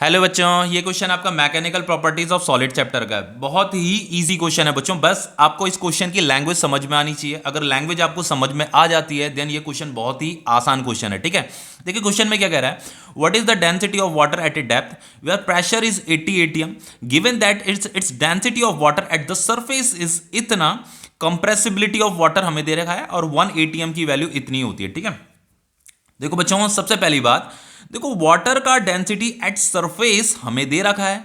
Hello बच्चों, ये question आपका mechanical properties of solid chapter का है। बहुत ही इजी क्वेश्चन है बच्चों, बस आपको इस क्वेश्चन की लैंग्वेज समझ में आनी चाहिए। अगर लैंग्वेज आपको समझ में आ जाती है देन ये क्वेश्चन बहुत ही आसान क्वेश्चन है। ठीक है, देखिए क्वेश्चन में क्या कह रहा है, what is the density of water at a depth where pressure is 80 ATM given that it's density of water at the surface is इतना, कंप्रेसिबिलिटी ऑफ वाटर हमें दे रखा है और 1 एटीएम की वैल्यू इतनी होती है। ठीक है, देखो बच्चों, सबसे पहली बात देखो, वाटर का डेंसिटी एट सरफेस हमें दे रखा है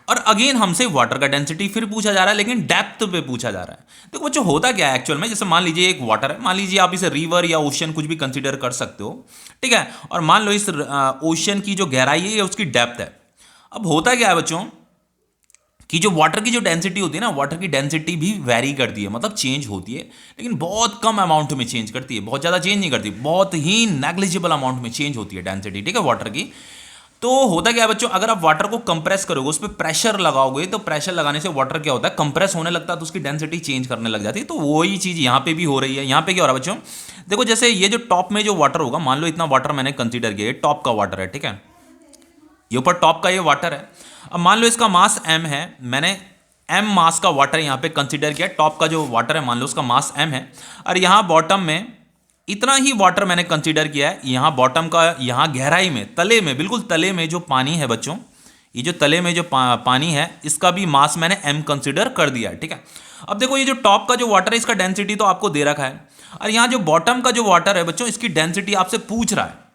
और अगेन हमसे वाटर का डेंसिटी फिर पूछा जा रहा है, लेकिन डेप्थ पे पूछा जा रहा है। देखो बच्चों, होता क्या है एक्चुअल में, जैसे मान लीजिए एक वाटर है, मान लीजिए आप इसे रिवर या ओशन कुछ भी कंसीडर कर सकते हो। ठीक है, और मान लो इस ओशन की जो गहराई है ये उसकी डेप्थ है। अब होता क्या है बच्चों कि जो वाटर की जो डेंसिटी होती है ना, वाटर की डेंसिटी भी वेरी करती है, मतलब चेंज होती है, लेकिन बहुत कम अमाउंट में चेंज करती है, बहुत ज़्यादा चेंज नहीं करती, बहुत ही नेग्लिजिबल अमाउंट में चेंज होती है डेंसिटी। ठीक है, वाटर की। तो होता क्या है बच्चों, अगर आप वाटर को कंप्रेस करोगे, उस पर प्रेशर लगाओगे, तो प्रेशर लगाने से वाटर क्या होता है, कंप्रेस होने लगता है, तो उसकी डेंसिटी चेंज करने लग जाती है। तो वही चीज़ यहाँ पे भी हो रही है। यहाँ पे क्या हो रहा है बच्चों, देखो जैसे ये जो टॉप में जो वाटर होगा, मान लो इतना वाटर मैंने कंसिडर किया, टॉप का वाटर है। ठीक है, ये ऊपर टॉप का ये वाटर है। अब मान लो इसका मास m है, मैंने m मास का वाटर यहाँ पे कंसीडर किया। टॉप का जो वाटर है मान लो उसका मास m है, और यहाँ बॉटम में इतना ही वाटर मैंने कंसीडर किया है। यहाँ बॉटम का, यहाँ गहराई में, तले में, बिल्कुल तले में जो पानी है बच्चों, ये जो तले में जो पानी है, इसका भी मास मैंने m कंसीडर कर दिया है। ठीक है, अब देखो ये जो टॉप का जो वाटर है इसका डेंसिटी तो आपको दे रखा है, और यहाँ जो बॉटम का जो वाटर है बच्चों, इसकी डेंसिटी आपसे पूछ रहा है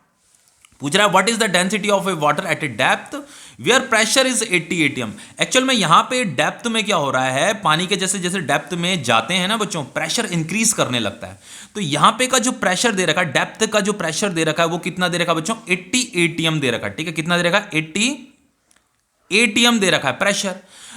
what is the density of a water at a depth where pressure is 80 ATM. Actual में यहाँ पे डेप्थ में क्या हो रहा है, पानी के जैसे जैसे डेप्थ में जाते हैं ना बच्चों, प्रेशर इंक्रीज करने लगता है। तो यहाँ पे का जो प्रेशर दे रखा है, डेप्थ का जो प्रेशर दे रखा है, वो कितना दे रखा है बच्चों, 80 एटीएम दे रखा है। ठीक है, कितना दे रखा है, 80 एटीएम दे रखा है प्रेशर।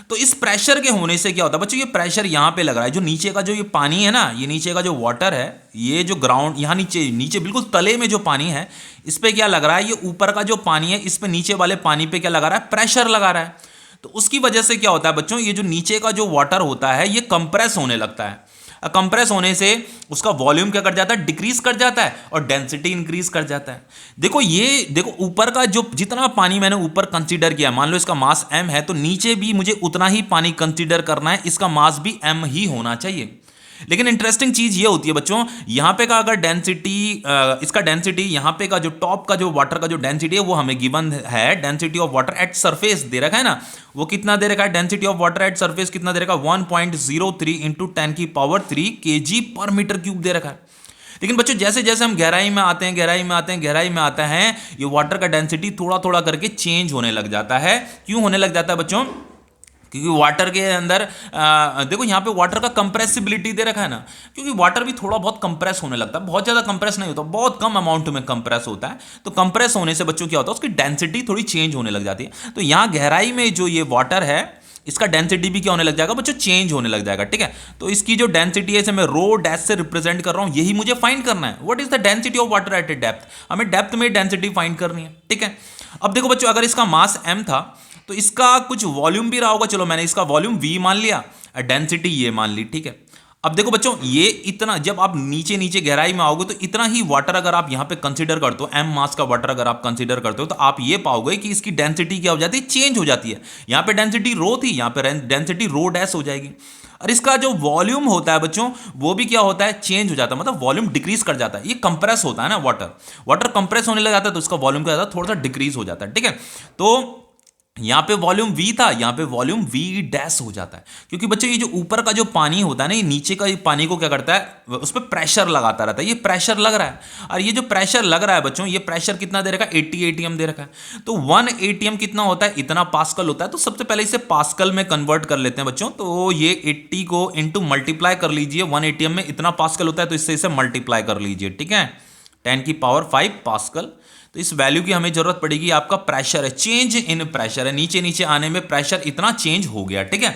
तो इस प्रेशर के होने से क्या होता है बच्चों, ये प्रेशर यहां पे लग रहा है, जो नीचे का जो ये पानी है ना, ये नीचे का जो वाटर है, ये जो ग्राउंड यहाँ नीचे नीचे बिल्कुल तले में जो पानी है, इस पे क्या लग रहा है, ये ऊपर का जो पानी है इस पे नीचे वाले पानी पे क्या लगा रहा है, प्रेशर लगा रहा है। तो उसकी वजह से क्या होता है बच्चों, ये जो नीचे का जो वाटर होता है ये कंप्रेस होने लगता है। कंप्रेस होने से उसका वॉल्यूम क्या कर जाता है, डिक्रीज कर जाता है, और डेंसिटी इंक्रीज कर जाता है। देखो ये देखो, ऊपर का जो जितना पानी मैंने ऊपर कंसीडर किया, मान लो इसका मास m है, तो नीचे भी मुझे उतना ही पानी कंसीडर करना है, इसका मास भी m ही होना चाहिए। लेकिन इंटरेस्टिंग चीज ये होती है बच्चों, यहां पे का अगर डेंसिटी, इसका डेंसिटी यहां पे का जो टॉप का जो वाटर का जो डेंसिटी है वो हमें गिवन है, density of water at surface दे रखा है ना, वो कितना दे रखा है, density of water at surface कितना दे रखा है, 1.03 इंटू 10⁻³ kg पर मीटर क्यूब दे रखा है। लेकिन बच्चों जैसे जैसे हम गहराई में आते हैं, गहराई में आते हैं, ये वाटर का डेंसिटी थोड़ा थोड़ा करके चेंज होने लग जाता है। क्यों होने लग जाता है बच्चों, क्योंकि वाटर के अंदर देखो यहाँ पे वाटर का कंप्रेसिबिलिटी दे रखा है ना, क्योंकि वाटर भी थोड़ा बहुत कंप्रेस होने लगता है, बहुत ज़्यादा कंप्रेस नहीं होता, बहुत कम अमाउंट में कंप्रेस होता है। तो कंप्रेस होने से बच्चों क्या होता है, उसकी डेंसिटी थोड़ी चेंज होने लग जाती है। तो यहाँ गहराई में जो ये वाटर है, इसका डेंसिटी भी क्या होने लग जाएगा बच्चों, चेंज होने लग जाएगा। ठीक है, तो इसकी जो डेंसिटी है इसे मैं रो डैश से रिप्रेजेंट कर रहा हूँ, यही मुझे फाइंड करना है। What is the density of water at a depth, हमें डेप्थ में डेंसिटी फाइंड करनी है। ठीक है, अब देखो बच्चों, अगर इसका मास m था तो इसका कुछ वॉल्यूम भी रहा होगा, चलो मैंने इसका वॉल्यूम v मान लिया, डेंसिटी ये मान ली। ठीक है, अब देखो बच्चों, ये इतना, जब आप नीचे नीचे गहराई में आओगे तो इतना ही वाटर अगर आप यहां पे कंसीडर करते हो, m मास का वाटर अगर आप कंसीडर करते हो, तो आप ये पाओगे कि इसकी डेंसिटी क्या हो जाती है, चेंज हो जाती है। यहां पे डेंसिटी रो थी, यहां पे डेंसिटी रो डैश हो जाएगी, और इसका जो वॉल्यूम होता है बच्चों वो भी क्या होता है, चेंज हो जाता है, मतलब वॉल्यूम डिक्रीज कर जाता है। ये कंप्रेस होता है ना, वाटर कंप्रेस होने लग जाता है, तो इसका वॉल्यूम क्या होता है, थोड़ा सा डिक्रीज हो जाता है। ठीक है, तो यहां पे वॉल्यूम v था, यहां पे वॉल्यूम v डैश हो जाता है, क्योंकि बच्चों ये जो ऊपर का जो पानी होता है ना, ये नीचे का पानी को क्या करता है, उस पर प्रेशर लगाता रहता है। ये प्रेशर लग रहा है, और ये जो प्रेशर लग रहा है बच्चों, ये प्रेशर कितना दे रखा है, 80 एटीएम दे रखा है। तो 1 एटीएम कितना होता है, इतना पास्कल होता है। तो सबसे पहले इसे पास्कल में कन्वर्ट कर लेते हैं बच्चों। तो ये 80 को इंटू मल्टीप्लाई कर लीजिए, 1 एटीएम में इतना पास्कल होता है, तो इससे इसे मल्टीप्लाई कर लीजिए। ठीक है, 10⁵ पास्कल। तो इस वैल्यू की हमें जरूरत पड़ेगी, आपका प्रेशर है, चेंज इन प्रेशर है, नीचे नीचे आने में प्रेशर इतना चेंज हो गया। ठीक है,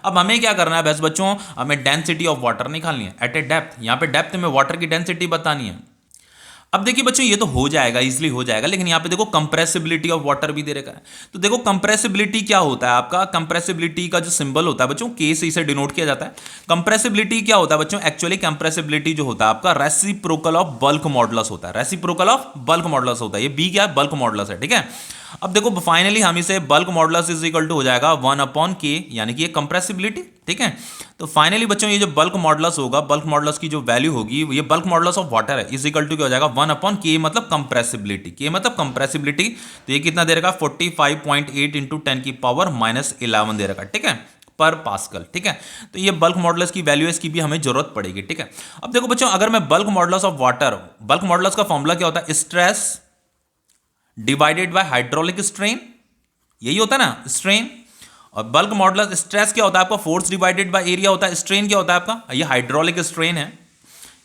अब हमें क्या करना है बस बच्चों, हमें डेंसिटी ऑफ वाटर निकालनी है एट ए डेप्थ। यहाँ पे डेप्थ में वाटर की डेंसिटी बतानी है। अब देखिए बच्चों, ये तो हो जाएगा, इजीली हो जाएगा, लेकिन यहाँ पे देखो कंप्रेसिबिलिटी ऑफ वाटर भी दे रखा है। तो देखो कंप्रेसिबिलिटी क्या होता है, आपका कंप्रेसिबिलिटी का जो सिंबल होता है बच्चों, के से इसे डिनोट किया जाता है। कंप्रेसिबिलिटी क्या होता है बच्चों, एक्चुअली कंप्रेसिबिलिटी जो होता है आपका रेसिप्रोकल ऑफ बल्क मॉडुलस होता है, रेसिप्रोकल ऑफ बल्क मॉडुलस होता है। ये बी क्या है, बल्क मॉडुलस है। ठीक है, अब देखो फाइनली हम इसे bulk modulus is equal to हो जाएगा 1/k, यानी कि ये कंप्रेसिबिलिटी, ठीक है। तो फाइनली बच्चों ये जो बल्क मॉडुलस होगा, बल्क मॉडुलस की जो वैल्यू होगी, ये बल्क मॉडुलस ऑफ वाटर है, इज इक्वल टू क्या हो जाएगा 1/k, मतलब कंप्रेसिबिलिटी, k मतलब कंप्रेसिबिलिटी। तो ये कितना दे रखा 45.8 इंटू 10⁻11 दे रखा, ठीक है, पर पास्कल, ठीक है। तो ये बल्क मॉडुलस की वैल्यू है, इसकी भी हमें जरूरत पड़ेगी, ठीक है। अब देखो बच्चों, अगर मैं bulk modulus of water, bulk modulus का फॉर्मूला क्या होता है, stress divided by hydraulic strain, यही होता है ना, स्ट्रेन। और बल्क मॉडुलस स्ट्रेस क्या होता है आपका, फोर्स डिवाइडेड बाय एरिया होता है। स्ट्रेन क्या होता है आपका, ये हाइड्रोलिक स्ट्रेन है,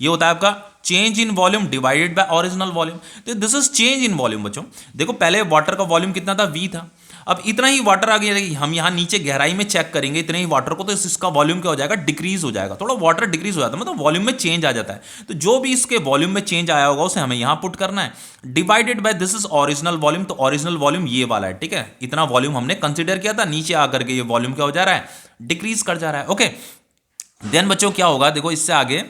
ये होता है आपका change in volume divided by original volume. तो this is change in volume बच्चों। देखो पहले वाटर का वॉल्यूम कितना था, V था, अब इतना ही वाटर आ गया, हम यहाँ नीचे गहराई में चेक करेंगे इतने ही वाटर को, तो इसका वॉल्यूम क्या हो जाएगा, डिक्रीज हो जाएगा, थोड़ा वाटर डिक्रीज हो जाता है, मतलब वॉल्यूम में चेंज आ जाता है। तो जो भी इसके वॉल्यूम में चेंज आया होगा उसे हमें यहाँ पुट करना है, divided by this is original volume. तो ओरिजिनल वॉल्यूम ये वाला है, ठीक है, इतना वॉल्यूम हमने कंसिडर किया था, नीचे आकर के ये वॉल्यूम क्या हो जा रहा है, डिक्रीज कर जा रहा है। ओके, देन बच्चों क्या होगा, देखो इससे आगे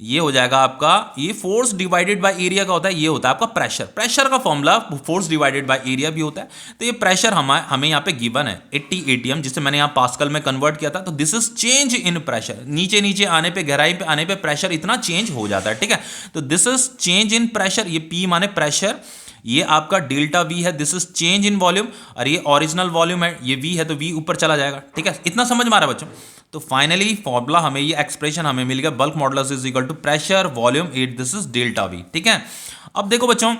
ये हो जाएगा आपका, ये फोर्स डिवाइडेड बाय एरिया का होता है, ये होता है आपका प्रेशर। प्रेशर का formula force divided by area भी होता है। तो ये प्रेशर हमें यहाँ पे गिवन है 80 atm, जिसे मैंने यहाँ पास्कल में कन्वर्ट किया था। तो this is change in pressure, नीचे नीचे आने पे, गहराई पे आने पे प्रेशर इतना चेंज हो जाता है, ठीक है। तो this is change in pressure, ये P माने प्रेशर, ये आपका डेल्टा V है, this is change in volume, और ये ओरिजिनल वॉल्यूम है, ये V है, तो V ऊपर चला जाएगा, ठीक है। इतना समझ में आ रहा है बच्चों। तो फाइनली फॉर्मूला हमें, ये एक्सप्रेशन हमें मिल गया, bulk modulus is equal to pressure volume 8, this is delta V, ठीक है। अब देखो बच्चों,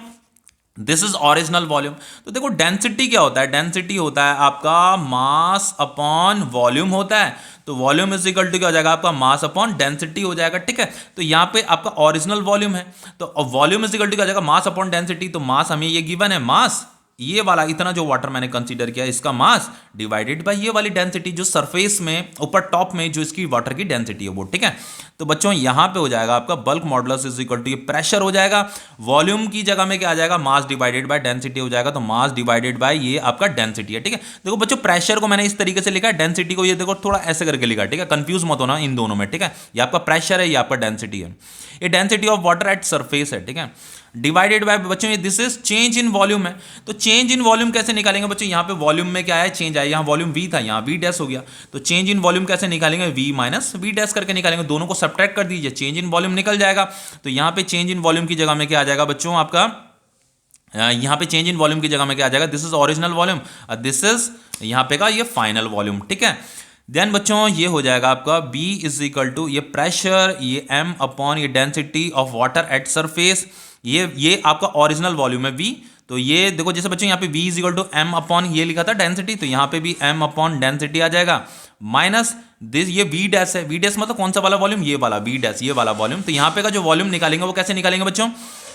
दिस इज ओरिजिनल वॉल्यूम। तो देखो डेंसिटी क्या होता है, डेंसिटी होता है आपका मास अपॉन वॉल्यूम होता है। तो वॉल्यूम इज इक्वल टू क्या हो जाएगा आपका, मास अपॉन डेंसिटी हो जाएगा, ठीक है। तो यहाँ पे आपका ओरिजिनल वॉल्यूम है, तो वॉल्यूम इज इक्वल टू क्या हो जाएगा, मास अपॉन डेंसिटी। तो मास हमें ये गिवन है, मास ये वाला इतना जो वाटर मैंने कंसीडर किया, इसका मास डिवाइडेड बाय ये वाली डेंसिटी, जो सरफेस में ऊपर टॉप में जो इसकी वाटर की डेंसिटी है वो, ठीक है। तो बच्चों यहाँ पे हो जाएगा आपका bulk modulus is equal to, ये प्रेशर हो जाएगा, वॉल्यूम की जगह में क्या आ जाएगा, मास डिवाइडेड बाय डेंसिटी हो जाएगा। तो मास डिवाइडेड बाय ये आपका डेंसिटी है, ठीक है। देखो बच्चों, प्रेशर को मैंने इस तरीके से लिखा है, डेंसिटी को ये देखो थोड़ा ऐसे करके लिखा है, ठीक है, कंफ्यूज मत होना इन दोनों में, ठीक है। ये आपका प्रेशर है, ये आपका डेंसिटी है, ये density of water at surface है, ठीक है। डिवाइडेड बाय बच्चों ये this is change in volume है। तो चेंज इन वॉल्यूम कैसे निकालेंगे बच्चों, यहाँ पे वॉल्यूम में क्या है, चेंज आया, यहाँ वॉल्यूम V था, यहाँ V डैश हो गया। तो चेंज इन वॉल्यूम कैसे निकालेंगे, V माइनस V डैश करके निकालेंगे, दोनों को सब्ट्रैक्ट कर दीजिए, चेंज इन वॉल्यूम निकल जाएगा। तो यहाँ पे चेंज इन वॉल्यूम की जगह में क्या आ जाएगा बच्चों आपका, यहाँ पे चेंज इन वॉल्यूम की जगह में क्या आ जाएगा, this is original volume, this is यहाँ पे का ये फाइनल वॉल्यूम, ठीक है। देन बच्चों ये हो जाएगा आपका B इज इक्वल टू, ये प्रेशर, ये M अपॉन ये density of water at surface, ये आपका ओरिजिनल वॉल्यूम है V। तो ये देखो, जैसे बच्चों यहाँ पे V is equal to M upon ये लिखा था डेंसिटी, तो यहाँ पे भी M अपॉन डेंसिटी आ जाएगा, माइनस दिस ये V डैश है, V डैश मतलब कौन सा वाला वॉल्यूम, ये वाला V डैश, ये वाला वॉल्यूम। तो यहाँ पे का जो वॉल्यूम निकालेंगे वो कैसे निकालेंगे बच्चों,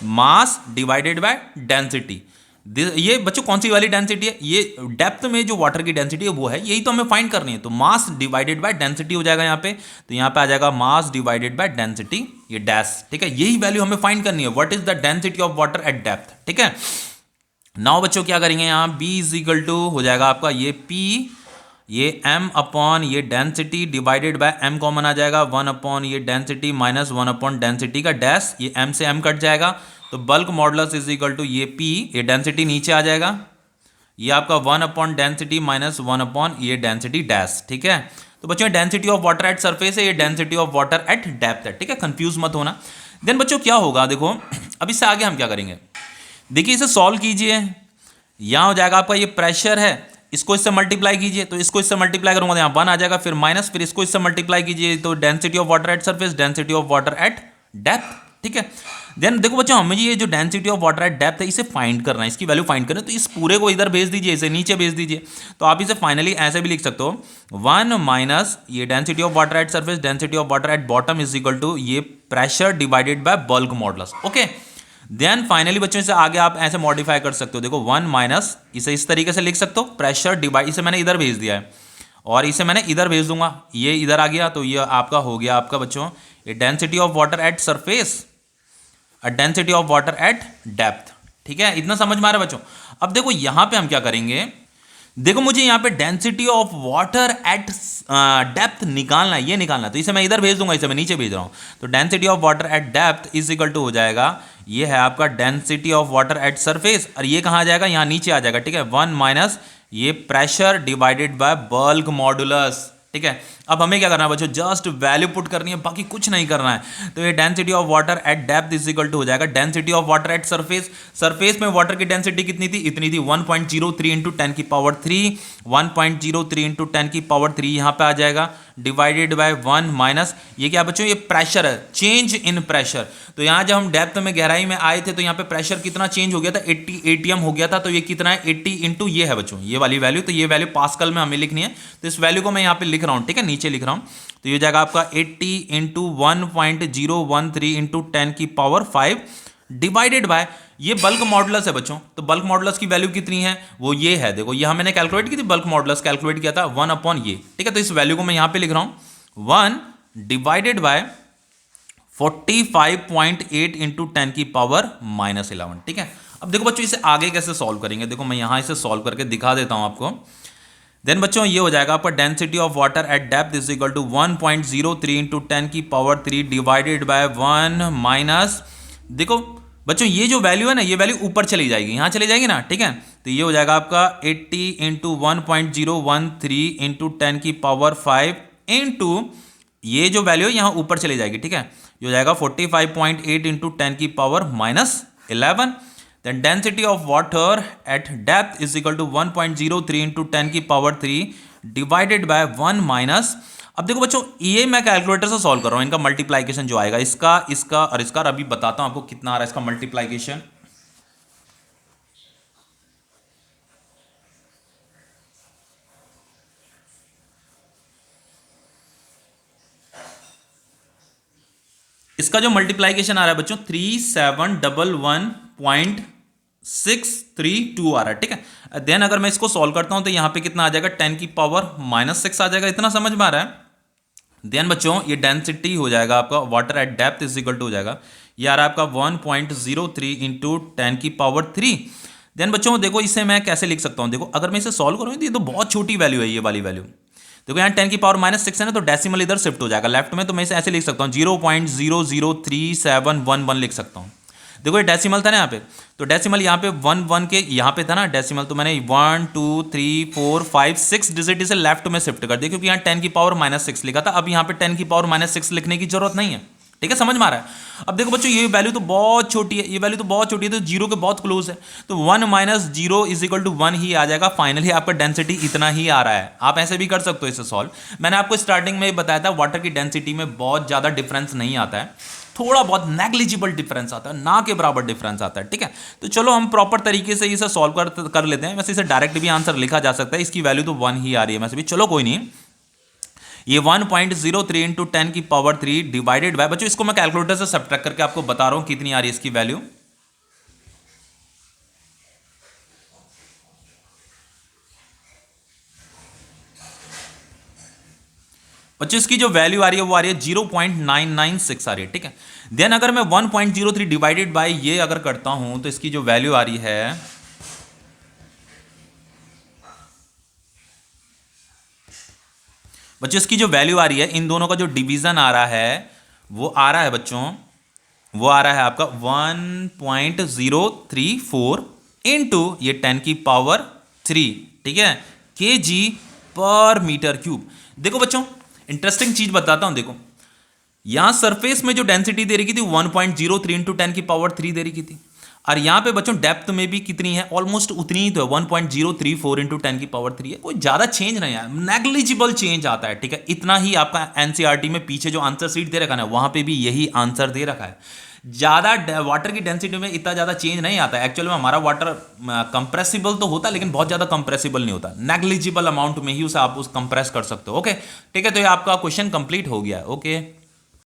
मास डिवाइडेड बाय डेंसिटी। ये बच्चों कौन सी वाली डेंसिटी है, ये डेप्थ में जो वाटर की डेंसिटी है वो है, यही तो हमें फाइंड करनी है। तो मास डिवाइडेड बाय डेंसिटी हो जाएगा यहाँ पे, तो यहाँ पे आ जाएगा मास डिवाइडेड बाय डेंसिटी, ये डैश, ठीक है। यही वैल्यू हमें फाइंड करनी है, what is the density of water at depth, ठीक है। नाउ बच्चों क्या करेंगे, यहाँ B इज इक्वल टू हो जाएगा आपका ये P, ये M अपॉन ये density divided by M common आ जाएगा, 1 अपॉन ये डेंसिटी माइनस 1 अपॉन डेंसिटी का डैश, ये M से M कट जाएगा। तो bulk modulus is equal to ये P, ये डेंसिटी नीचे आ जाएगा, ये आपका 1 अपॉन डेंसिटी माइनस 1 अपॉन ये डेंसिटी डैश, ठीक है। तो बच्चों density of water at surface है, ये density of water at depth है, ठीक है, कंफ्यूज मत होना। देन बच्चों क्या होगा, देखो अब इससे आगे हम क्या करेंगे, देखिए इसे सॉल्व कीजिए। यहाँ हो जाएगा आपका ये प्रेशर है, इसको इससे मल्टीप्लाई कीजिए, तो इसको इससे मल्टीप्लाई करूंगा तो यहाँ 1 आ जाएगा, फिर माइनस, फिर इसको इससे मल्टीप्लाई कीजिए, तो density of water at surface, density of water at depth, ठीक है। देन देखो बच्चों, हमें ये जो density of water at depth है इसे फाइंड करना है, इसकी वैल्यू फाइंड करना है। तो इस पूरे को इधर भेज दीजिए, इसे नीचे भेज दीजिए। तो आप इसे फाइनली ऐसे भी लिख सकते हो, 1 माइनस ये density of water at surface, density of water at bottom is equal to ये pressure divided by bulk modulus, okay. Then finally बच्चों इसे आगे आप ऐसे मॉडिफाई कर सकते हो, देखो 1 माइनस, इसे इस तरीके से लिख सकते हो, प्रेशर डिवाइड, इसे मैंने इधर भेज दिया है और इसे मैंने इधर भेज दूंगा, ये इधर आ गया, तो ये आपका हो गया आपका बच्चों ये density of water at surface, density of water at depth, ठीक है। इतना समझ में आ रहा है बच्चों। अब देखो यहां पे हम क्या करेंगे, देखो मुझे यहाँ पे density of water at depth निकालना है, ये निकालना है, तो इसे मैं इधर भेज दूंगा, इसे मैं नीचे भेज रहा हूँ। तो density of water at depth is equal to हो जाएगा, ये है आपका density of water at surface, और ये कहाँ आ जाएगा, यहाँ नीचे आ जाएगा, ठीक है, 1 माइनस ये pressure divided by bulk modulus, ठीक है। अब हमें क्या करना है बच्चों, जस्ट वैल्यू पुट करनी है, बाकी कुछ नहीं करना है। तो ये density of water at depth is equal to हो जाएगा density of water at surface, surface में वाटर की डेंसिटी कितनी थी, इतनी थी, 1.03 इंटू 10 की पावर 3, 1.03 इंटू 10 की पावर 3 यहाँ पे आ जाएगा, डिवाइडेड बाय 1 माइनस ये क्या बच्चों, ये प्रेशर है, चेंज इन प्रेशर। तो यहाँ जब हम डेप्थ में गहराई में आए थे तो यहाँ पे प्रेशर कितना चेंज हो गया था, 80 एटीएम हो गया था। तो ये कितना है, 80 इंटू ये है बच्चों, ये वाली वैल्यू, तो ये वैल्यू पास्कल में हमें लिखनी है, तो इस वैल्यू को मैं यहाँ पे लिख रहा हूँ, ठीक है, नीचे लिख रहा हूँ। तो ये हो जाएगा आपका 80 इंटू 1.013 इंटू 10 की पावर 5 डिवाइडेड बाय ये बल्क मॉडुलस है बच्चों। तो बल्क मॉडुलस की वैल्यू कितनी है, वो ये है, देखो यहां मैंने कैलकुलेट की थी, बल्क मॉडुलस कैलकुलेट किया था 1 अपॉन ये, ठीक है। तो इस वैल्यू को मैं यहां पे लिख रहा हूं 1 डिवाइडेड बाय 45.8 इंटू 10 की पावर -11, ठीक है। अब देखो बच्चों इसे आगे कैसे सॉल्व करेंगे, देखो मैं यहां इसे सॉल्व करके दिखा देता हूं आपको। देन बच्चों ये हो जाएगा आपका density of water at depth is equal to 1.03 into 10 की पावर 3 डिवाइडेड बाय 1 माइनस, देखो बच्चों ये जो वैल्यू है ना, ये वैल्यू ऊपर चली जाएगी, यहाँ चली जाएगी ना, ठीक है। तो ये हो जाएगा आपका 80 इंटू 1.013 इंटू 10 की पावर 5 इंटू ये जो वैल्यू है यहाँ ऊपर चली जाएगी, ठीक है। ये हो जाएगा 45.8 इंटू 10 की power -11। Then density of water at depth is equal to 1.03 into 10 की पावर 3 डिवाइडेड बाय 1 माइनस, अब देखो बच्चों ये मैं कैलकुलेटर से सॉल्व कर रहा हूं, इनका मल्टीप्लाइकेशन जो आएगा, इसका इसका और इसका, अभी बताता हूं आपको कितना आ रहा है इसका मल्टीप्लाइकेशन। इसका जो मल्टीप्लाइकेशन आ रहा है बच्चों 3711.632 आ रहा है, ठीक है। देन अगर मैं इसको सॉल्व करता हूं तो यहां पे कितना आ जाएगा, 10 की पावर -6 आ जाएगा, इतना समझ में आ रहा है। देन बच्चों ये डेंसिटी हो जाएगा आपका water at depth is equal to हो जाएगा, ये आ रहा है आपका 1.03 इंटू 10 की पावर 3। देन बच्चों देखो इसे मैं कैसे लिख सकता हूं, देखो अगर मैं इसे सॉल्व करूँ तो ये तो बहुत छोटी वैल्यू है, ये वाली वैल्यू, देखो यहाँ 10 की पावर -6 है ना, तो डेसिमल इधर शिफ्ट हो जाएगा लेफ्ट में, तो मैं इसे ऐसे लिख सकता हूँ 0.00371 लिख सकता हूँ। देखो ये डेसिमल था ना यहाँ पे, तो डेसिमल यहाँ पे 1 के यहाँ पे था ना डेसिमल, तो मैंने 1 2 3 4 5 6 डिजिट इसे लेफ्ट में शिफ्ट कर दिया, क्योंकि यहाँ 10 की पावर -6 लिखा था, अब यहाँ पे 10 की पावर -6 लिखने की जरूरत नहीं है, ठीक है, समझ में आ रहा है। अब देखो बच्चों ये वैल्यू तो बहुत छोटी है, ये वैल्यू तो बहुत छोटी है, तो जीरो के बहुत क्लोज है, तो 1 माइनस 0 इज इक्वल टू 1 ही आ जाएगा। फाइनली आपका डेंसिटी इतना ही आ रहा है। आप ऐसे भी कर सकते हो इसे सॉल्व, मैंने आपको स्टार्टिंग में बताया था वाटर की डेंसिटी में बहुत ज़्यादा डिफरेंस नहीं आता है, थोड़ा बहुत नेग्लिजिबल डिफरेंस आता है, ना के बराबर डिफरेंस आता है, ठीक है। तो चलो हम प्रॉपर तरीके से इसे सॉल्व कर लेते हैं। वैसे इसे डायरेक्ट भी आंसर लिखा जा सकता है, इसकी वैल्यू तो 1 ही आ रही है वैसे भी, चलो कोई नहीं। ये 1.03 इंटू 10 की पावर 3 डिवाइडेड बाय, बच्चों इसको मैं कैलकुलेटर से सब्ट्रैक्ट करके आपको बता रहा हूं कितनी आ रही है इसकी वैल्यू। बच्चों इसकी जो वैल्यू आ रही है वो आ रही है 0.996 आ रही है, ठीक है। देन अगर मैं 1.03 डिवाइडेड बाय ये अगर करता हूं तो इसकी जो वैल्यू आ रही है बच्चों, इसकी जो वैल्यू आ रही है, इन दोनों का जो डिवीजन आ रहा है वो आ रहा है बच्चों, वो आ रहा है आपका 1.034 इंटू ये 10 की पावर 3, ठीक है, kg पर मीटर क्यूब। देखो बच्चों इंटरेस्टिंग चीज बताता हूं, देखो यहां सरफेस में जो डेंसिटी दे रही थी 1.03 इंटू 10 की पावर 3 दे रही थी, और यहां पे बच्चों डेप्थ में भी कितनी है, ऑलमोस्ट उतनी ही तो है, 1.034 इंटू 10 की पावर 3 है, कोई ज्यादा चेंज नहीं है, नेग्लिजिबल चेंज आता है, ठीक है। इतना ही आपका एनसीईआरटी में पीछे जो आंसर शीट दे रखा है वहां पे भी यही आंसर दे रखा है। ज्यादा वाटर की डेंसिटी में इतना ज्यादा चेंज नहीं आता है। एक्चुअली में हमारा वाटर कंप्रेसिबल तो होता है, लेकिन बहुत ज्यादा कंप्रेसिबल नहीं होता, नेग्लिजिबल अमाउंट में ही उसे आप उस कंप्रेस कर सकते हो, ओके, ठीक है। तो ये आपका क्वेश्चन कंप्लीट हो गया, ओके।